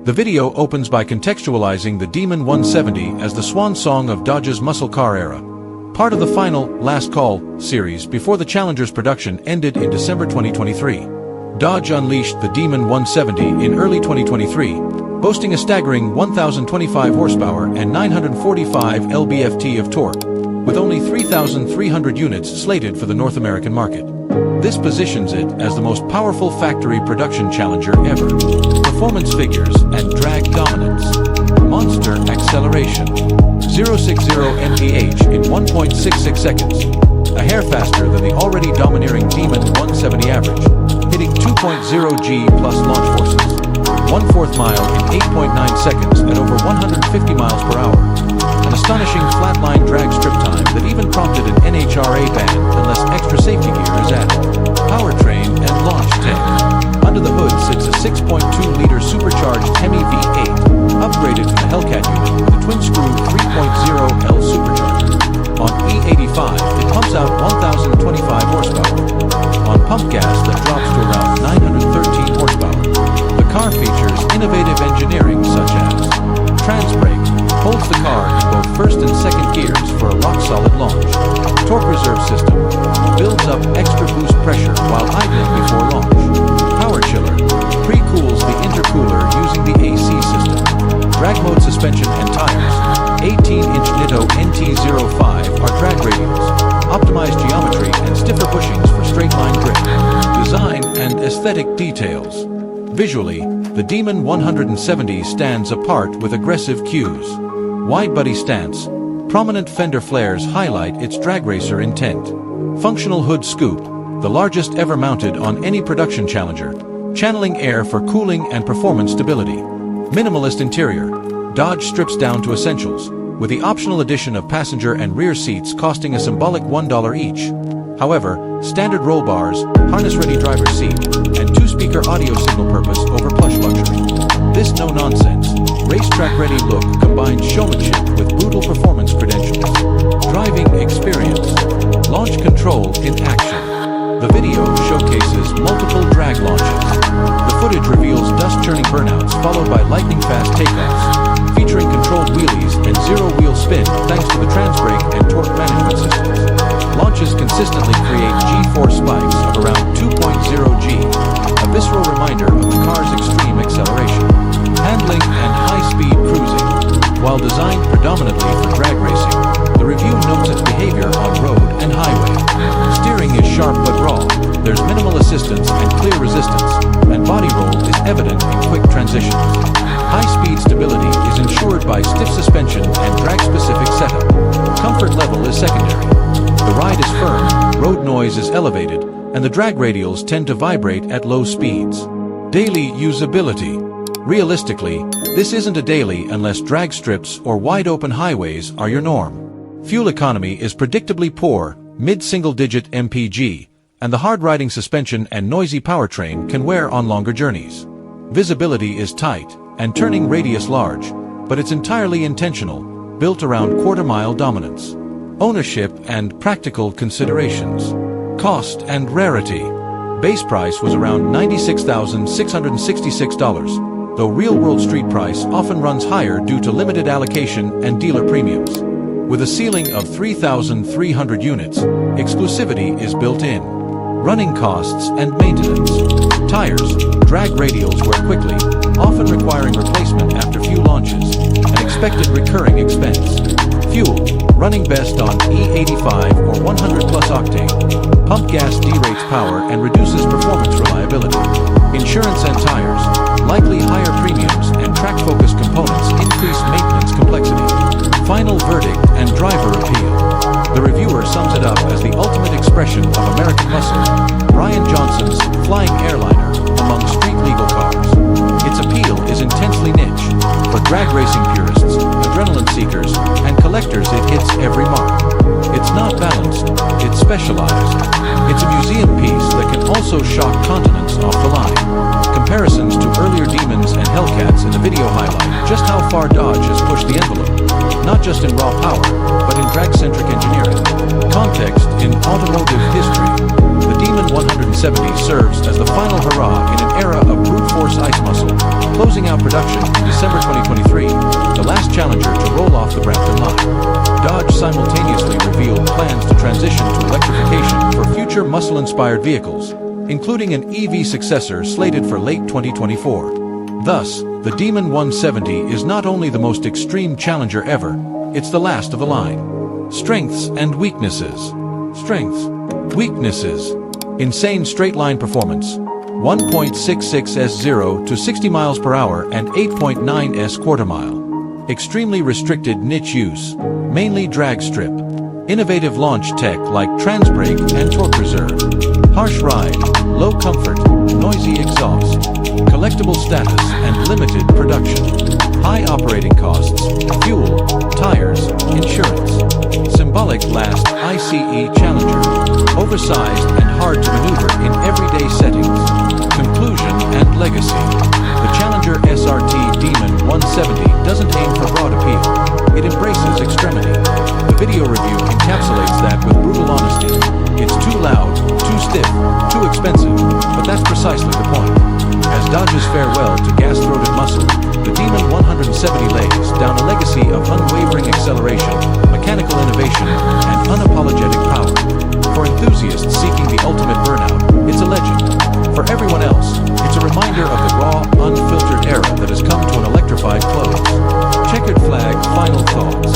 The video opens by contextualizing the Demon 170 as the swan song of Dodge's muscle car era, part of the final Last Call series before the Challenger's production ended in December 2023. Dodge unleashed the Demon 170 in early 2023, boasting a staggering 1,025 horsepower and 945 lb-ft of torque, with only 3,300 units slated for the North American market. This positions it as the most powerful factory production Challenger ever. Performance figures and drag dominance. Monster acceleration. 0-60 mph in 1.66 seconds. A hair faster than the already domineering Demon 170 average, hitting 2.0 G plus launch forces. 1/4 mile in 8.9 seconds at over 150 miles per hour. An astonishing flatline drag strip time that even prompted an NHRA ban unless extra safety gear is added. Powertrain and launch tech. Under the hood sits a 6.2-liter supercharged HEMI V8, upgraded from the Hellcat unit with a twin-screw 3.0L supercharger. On E85, it pumps out 1,025 horsepower. On pump gas that drops to around 913 horsepower. The car features innovative engineering such as transbrake, holds the car in both first and second gears for a rock-solid launch. Torque reserve system, builds up extra boost pressure while idling before launch. Power chiller, pre-cools the intercooler using the AC system. Drag mode suspension and tires, 18-inch Nitto NT05 are drag radials, optimized geometry and stiffer bushings for straight-line grip. Design and aesthetic details. Visually, the Demon 170 stands apart with aggressive cues. Wide body stance, prominent fender flares highlight its drag racer intent. Functional hood scoop, the largest ever mounted on any production Challenger, channeling air for cooling and performance stability. Minimalist interior, Dodge strips down to essentials, with the optional addition of passenger and rear seats costing a symbolic $1 each. However, standard roll bars, harness-ready driver's seat, and two-speaker audio signal purpose over plush luxury. This no-nonsense, racetrack-ready look combines showmanship with brutal performance credentials. Driving experience. Launch control in action. The video showcases multiple drag launches. The footage reveals dust-churning burnouts followed by lightning-fast takeoffs, featuring controlled wheelies and zero-wheel spin thanks to the transbrake and torque management systems. Launches consistently create G-force spikes of around 2.0 G, a visceral reminder of the car's extreme acceleration. Handling and high-speed cruising. While designed predominantly for drag racing, the review notes its behavior on road and highway. Steering is sharp but raw, there's minimal assistance and clear resistance, and body roll is evident in quick transitions. High-speed stability is ensured by stiff suspension and drag-specific setup. Comfort level is secondary. The ride is firm, road noise is elevated, and the drag radials tend to vibrate at low speeds. Daily usability. Realistically, this isn't a daily unless drag strips or wide-open highways are your norm. Fuel economy is predictably poor, mid-single-digit mpg, and the hard-riding suspension and noisy powertrain can wear on longer journeys. Visibility is tight, and turning radius large, but it's entirely intentional, built around quarter-mile dominance. Ownership and practical considerations. Cost and rarity. Base price was around $96,666, though real-world street price often runs higher due to limited allocation and dealer premiums. With a ceiling of 3,300 units, exclusivity is built in. Running costs and maintenance. Tires, drag radials wear quickly, often requiring replacement after few launches, an expected recurring expense. Fuel, running best on E85 or 100 plus octane. Pump gas derates power and reduces performance reliability. Insurance and tires, likely higher premiums and track-focused components increase maintenance complexity. Final verdict and driver appeal. The reviewer sums it up as the ultimate expression of American muscle, Brian Johnson's flying airliner among street-legal cars. Its appeal is intensely niche. For drag racing purists, adrenaline seekers, and collectors, it hits every mark. It's not balanced, it's specialized. It's a museum piece that can also shock continents off the line. Comparisons to earlier Demons and Hellcats in the video highlight just how far Dodge has pushed the envelope, not just in raw power, but in drag-centric engineering. Context in automotive history. The Demon 170 serves as the final hurrah in an era of brute force reinforce ICE muscle, closing out production in December 2023, the last Challenger to roll off the Brampton line. Dodge simultaneously revealed plans to transition to electrification for future muscle-inspired vehicles, including an EV successor slated for late 2024. Thus, the Demon 170 is not only the most extreme Challenger ever, it's the last of the line. Strengths and weaknesses. Strengths. Weaknesses. Insane straight-line performance. 1.66 s 0 to 60 miles per hour and 8.9 s quarter-mile. Extremely restricted niche use, mainly drag strip. Innovative launch tech like transbrake and torque reserve. Harsh ride, low comfort, noisy exhaust. Collectible status and limited production. High operating costs, fuel, tires, insurance. Symbolic last ICE Challenger. Oversized and hard to maneuver in everyday settings. Conclusion and legacy. The Challenger SRT Demon 170 doesn't aim for broad appeal. It embraces extremity. The video review encapsulates that with brutal honesty. It's too loud, too stiff, too expensive, but that's precisely the point. As Dodge's farewell to gas-throated muscle, the Demon 170 lays down a legacy of unwavering acceleration, mechanical innovation, and unapologetic power. For enthusiasts seeking the ultimate burnout, it's a legend. For everyone else, it's a reminder of the raw, unfiltered era that has come to an electrified close. Checkered flag final thoughts.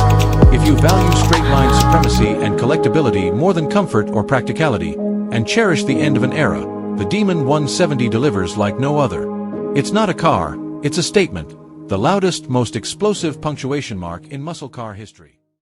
If you value straight-line supremacy and collectability more than comfort or practicality, and cherish the end of an era, the Demon 170 delivers like no other. It's not a car, it's a statement. The loudest, most explosive punctuation mark in muscle car history.